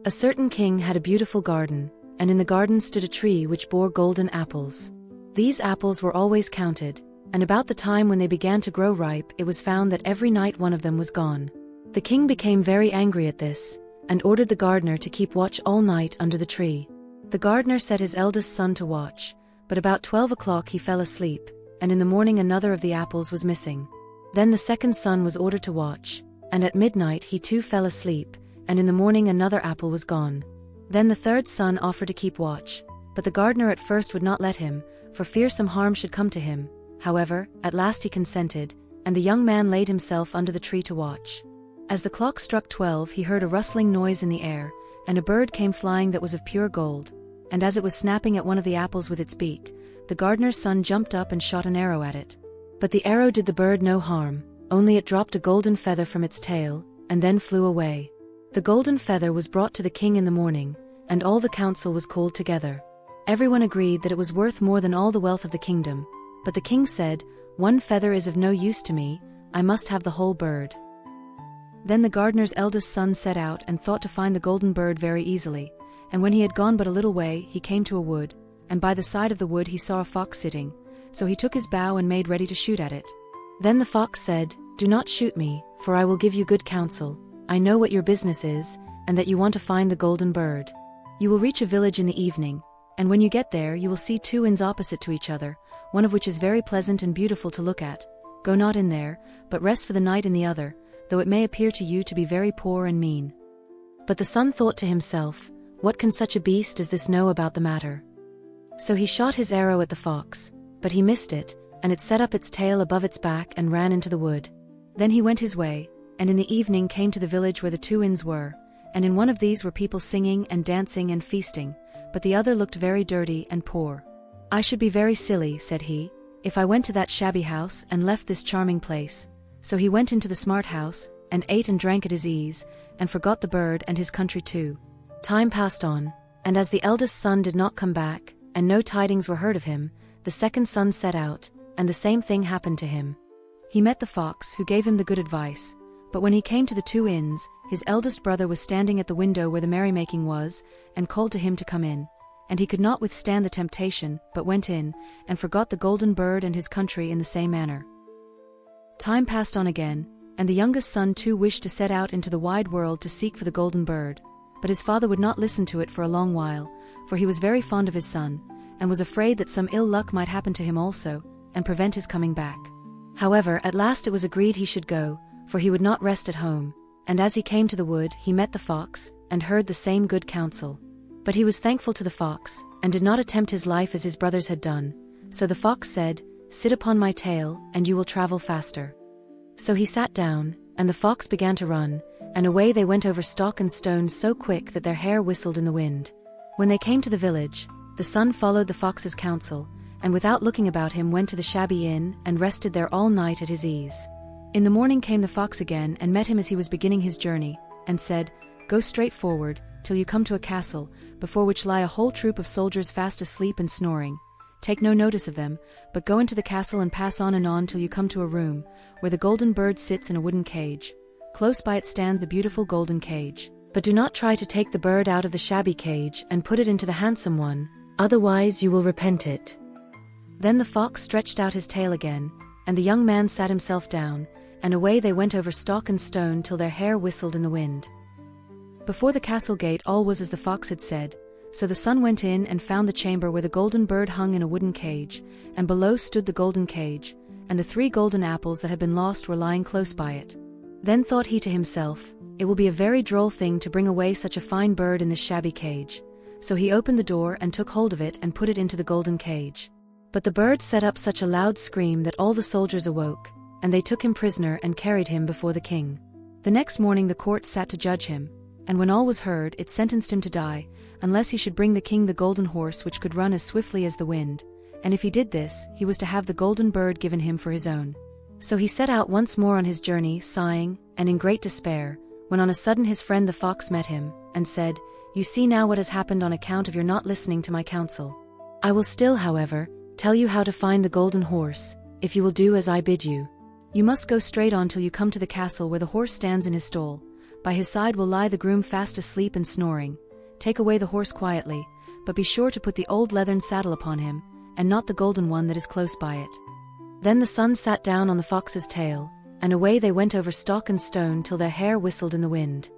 A certain king had a beautiful garden, and in the garden stood a tree which bore golden apples. These apples were always counted, and about the time when they began to grow ripe, it was found that every night one of them was gone. The king became very angry at this, and ordered the gardener to keep watch all night under the tree. The gardener set his eldest son to watch, but about 12 o'clock he fell asleep, and in the morning another of the apples was missing. Then the second son was ordered to watch, and at midnight he too fell asleep, and in the morning another apple was gone. Then the third son offered to keep watch, but the gardener at first would not let him, for fear some harm should come to him. However, at last he consented, and the young man laid himself under the tree to watch. As the clock struck 12, he heard a rustling noise in the air, and a bird came flying that was of pure gold, and as it was snapping at one of the apples with its beak, the gardener's son jumped up and shot an arrow at it. But the arrow did the bird no harm, only it dropped a golden feather from its tail, and then flew away. The golden feather was brought to the king in the morning, and all the council was called together. Everyone agreed that it was worth more than all the wealth of the kingdom, but the king said, "One feather is of no use to me, I must have the whole bird." Then the gardener's eldest son set out and thought to find the golden bird very easily, and when he had gone but a little way, he came to a wood, and by the side of the wood he saw a fox sitting, so he took his bow and made ready to shoot at it. Then the fox said, "Do not shoot me, for I will give you good counsel. I know what your business is, and that you want to find the golden bird. You will reach a village in the evening, and when you get there you will see two inns opposite to each other, one of which is very pleasant and beautiful to look at. Go not in there, but rest for the night in the other, though it may appear to you to be very poor and mean." But the son thought to himself, "What can such a beast as this know about the matter?" So he shot his arrow at the fox, but he missed it, and it set up its tail above its back and ran into the wood. Then he went his way, and in the evening came to the village where the two inns were, and in one of these were people singing and dancing and feasting, but the other looked very dirty and poor. "I should be very silly," said he, "if I went to that shabby house and left this charming place." So he went into the smart house, and ate and drank at his ease, and forgot the bird and his country too. Time passed on, and as the eldest son did not come back, and no tidings were heard of him, the second son set out, and the same thing happened to him. He met the fox, who gave him the good advice, but when he came to the two inns, his eldest brother was standing at the window where the merrymaking was, and called to him to come in. And he could not withstand the temptation, but went in, and forgot the golden bird and his country in the same manner. Time passed on again, and the youngest son too wished to set out into the wide world to seek for the golden bird, but his father would not listen to it for a long while, for he was very fond of his son, and was afraid that some ill luck might happen to him also, and prevent his coming back. However, at last it was agreed he should go, for he would not rest at home, and as he came to the wood he met the fox, and heard the same good counsel. But he was thankful to the fox, and did not attempt his life as his brothers had done. So the fox said, "Sit upon my tail, and you will travel faster." So he sat down, and the fox began to run, and away they went over stock and stone so quick that their hair whistled in the wind. When they came to the village, the son followed the fox's counsel, and without looking about him went to the shabby inn, and rested there all night at his ease. In the morning came the fox again, and met him as he was beginning his journey, and said, "Go straight forward, till you come to a castle, before which lie a whole troop of soldiers fast asleep and snoring. Take no notice of them, but go into the castle and pass on and on till you come to a room, where the golden bird sits in a wooden cage. Close by it stands a beautiful golden cage. But do not try to take the bird out of the shabby cage and put it into the handsome one, otherwise you will repent it." Then the fox stretched out his tail again, and the young man sat himself down, and away they went over stock and stone till their hair whistled in the wind. Before the castle gate all was as the fox had said, so the son went in and found the chamber where the golden bird hung in a wooden cage, and below stood the golden cage, and the 3 golden apples that had been lost were lying close by it. Then thought he to himself, "It will be a very droll thing to bring away such a fine bird in this shabby cage." So he opened the door and took hold of it and put it into the golden cage. But the bird set up such a loud scream that all the soldiers awoke, and they took him prisoner and carried him before the king. The next morning the court sat to judge him, and when all was heard it sentenced him to die, unless he should bring the king the golden horse which could run as swiftly as the wind, and if he did this, he was to have the golden bird given him for his own. So he set out once more on his journey, sighing, and in great despair, when on a sudden his friend the fox met him, and said, "You see now what has happened on account of your not listening to my counsel. I will still, however, tell you how to find the golden horse, if you will do as I bid you. You must go straight on till you come to the castle where the horse stands in his stall, By his side will lie the groom fast asleep and snoring. Take away the horse quietly, but be sure to put the old leathern saddle upon him, and not the golden one that is close by it." Then the son sat down on the fox's tail, and away they went over stock and stone till their hair whistled in the wind.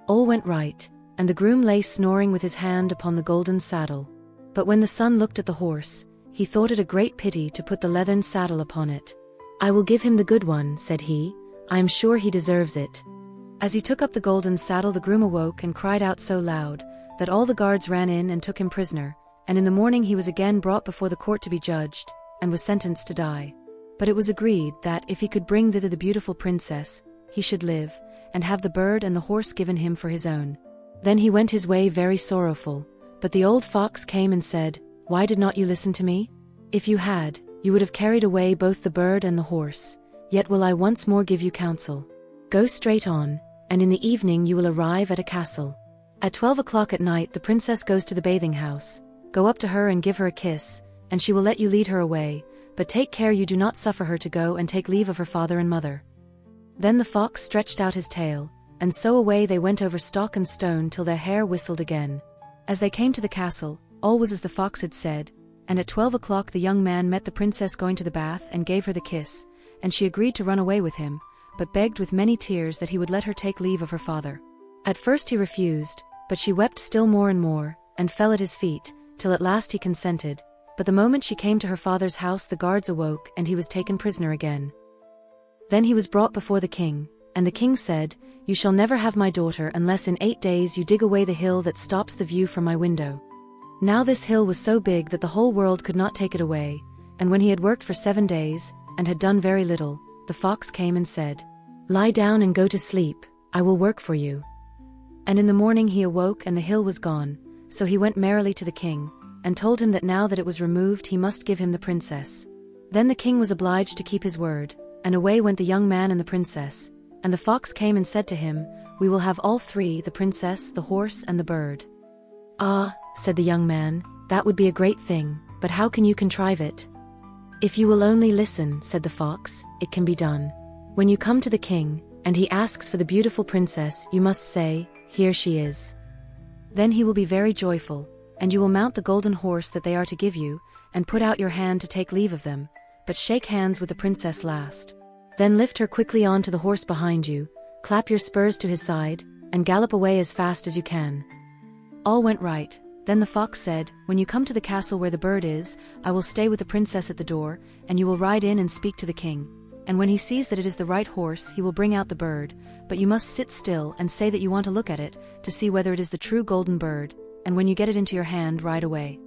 All went right, and the groom lay snoring with his hand upon the golden saddle. But when the son looked at the horse, he thought it a great pity to put the leathern saddle upon it. "I will give him the good one," said he. "I am sure he deserves it." As he took up the golden saddle, the groom awoke and cried out so loud that all the guards ran in and took him prisoner, and in the morning he was again brought before the court to be judged, and was sentenced to die. But it was agreed that if he could bring thither the beautiful princess, he should live, and have the bird and the horse given him for his own. Then he went his way very sorrowful, but the old fox came and said, "Why did not you listen to me? If you had, you would have carried away both the bird and the horse. Yet will I once more give you counsel. Go straight on, and in the evening you will arrive at a castle. At 12 o'clock at night the princess goes to the bathing house. Go up to her and give her a kiss, and she will let you lead her away, but take care you do not suffer her to go and take leave of her father and mother." Then the fox stretched out his tail, and so away they went over stock and stone till their hair whistled again. As they came to the castle, all was as the fox had said, and at 12 o'clock the young man met the princess going to the bath and gave her the kiss, and she agreed to run away with him, but begged with many tears that he would let her take leave of her father. At first he refused, but she wept still more and more, and fell at his feet, till at last he consented. But the moment she came to her father's house the guards awoke and he was taken prisoner again. Then he was brought before the king, and the king said, "You shall never have my daughter unless in 8 days you dig away the hill that stops the view from my window." Now this hill was so big that the whole world could not take it away, and when he had worked for 7 days, and had done very little, the fox came and said, "Lie down and go to sleep, I will work for you." And in the morning he awoke and the hill was gone, so he went merrily to the king, and told him that now that it was removed he must give him the princess. Then the king was obliged to keep his word, and away went the young man and the princess, and the fox came and said to him, "We will have all three, the princess, the horse, and the bird." "Ah," said the young man, "that would be a great thing, but how can you contrive it?" "If you will only listen," said the fox, "it can be done. When you come to the king, and he asks for the beautiful princess, you must say, 'Here she is.' Then he will be very joyful, and you will mount the golden horse that they are to give you, and put out your hand to take leave of them, but shake hands with the princess last. Then lift her quickly on to the horse behind you, clap your spurs to his side, and gallop away as fast as you can." All went right. Then the fox said, "When you come to the castle where the bird is, I will stay with the princess at the door, and you will ride in and speak to the king. And when he sees that it is the right horse, he will bring out the bird, but you must sit still and say that you want to look at it, to see whether it is the true golden bird, and when you get it into your hand, ride away."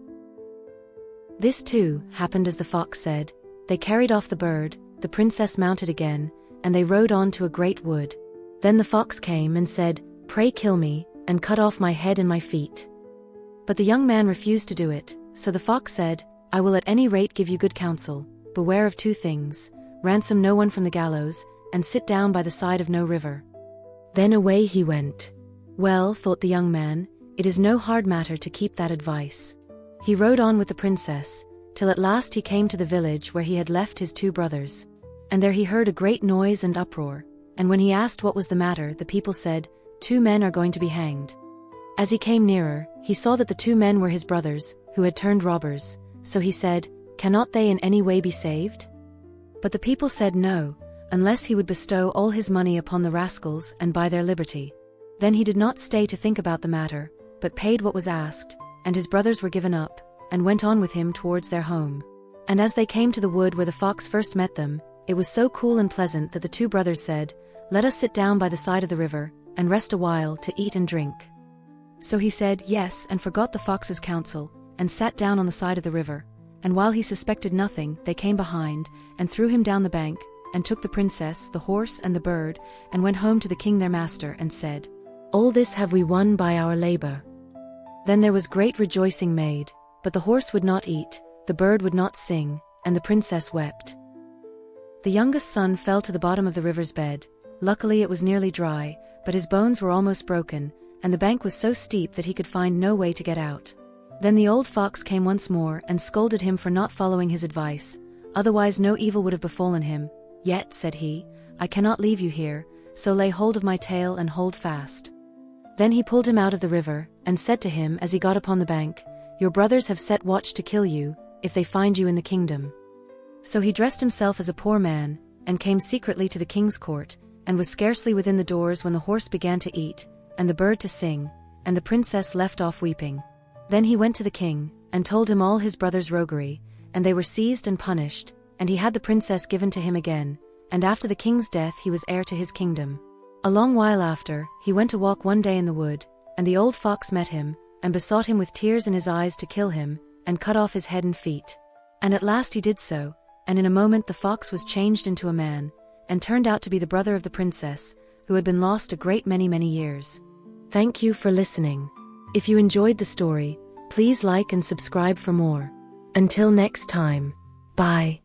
This too happened as the fox said. They carried off the bird, the princess mounted again, and they rode on to a great wood. Then the fox came and said, "Pray kill me, and cut off my head and my feet." But the young man refused to do it, so the fox said, "I will at any rate give you good counsel. Beware of 2 things, ransom no one from the gallows, and sit down by the side of no river." Then away he went. Well, thought the young man, it is no hard matter to keep that advice. He rode on with the princess, till at last he came to the village where he had left his 2 brothers. And there he heard a great noise and uproar, and when he asked what was the matter, the people said, 2 men are going to be hanged. As he came nearer, he saw that the 2 men were his brothers, who had turned robbers, so he said, "Cannot they in any way be saved?" But the people said no, unless he would bestow all his money upon the rascals and buy their liberty. Then he did not stay to think about the matter, but paid what was asked, and his brothers were given up, and went on with him towards their home. And as they came to the wood where the fox first met them, it was so cool and pleasant that the 2 brothers said, "Let us sit down by the side of the river, and rest a while to eat and drink." So he said yes, and forgot the fox's counsel, and sat down on the side of the river. And while he suspected nothing, they came behind, and threw him down the bank, and took the princess, the horse, and the bird, and went home to the king their master, and said, "All this have we won by our labor." Then there was great rejoicing made, but the horse would not eat, the bird would not sing, and the princess wept. The youngest son fell to the bottom of the river's bed. Luckily it was nearly dry, but his bones were almost broken, and the bank was so steep that he could find no way to get out. Then the old fox came once more and scolded him for not following his advice, otherwise no evil would have befallen him. "Yet," said he, "I cannot leave you here, so lay hold of my tail and hold fast." Then he pulled him out of the river, and said to him as he got upon the bank, "Your brothers have set watch to kill you, if they find you in the kingdom." So he dressed himself as a poor man, and came secretly to the king's court, and was scarcely within the doors when the horse began to eat, and the bird to sing, and the princess left off weeping. Then he went to the king, and told him all his brothers' roguery, and they were seized and punished, and he had the princess given to him again, and after the king's death he was heir to his kingdom. A long while after, he went to walk one day in the wood, and the old fox met him, and besought him with tears in his eyes to kill him, and cut off his head and feet. And at last he did so, and in a moment the fox was changed into a man, and turned out to be the brother of the princess, who had been lost a great many years. Thank you for listening. If you enjoyed the story, please like and subscribe for more. Until next time. Bye.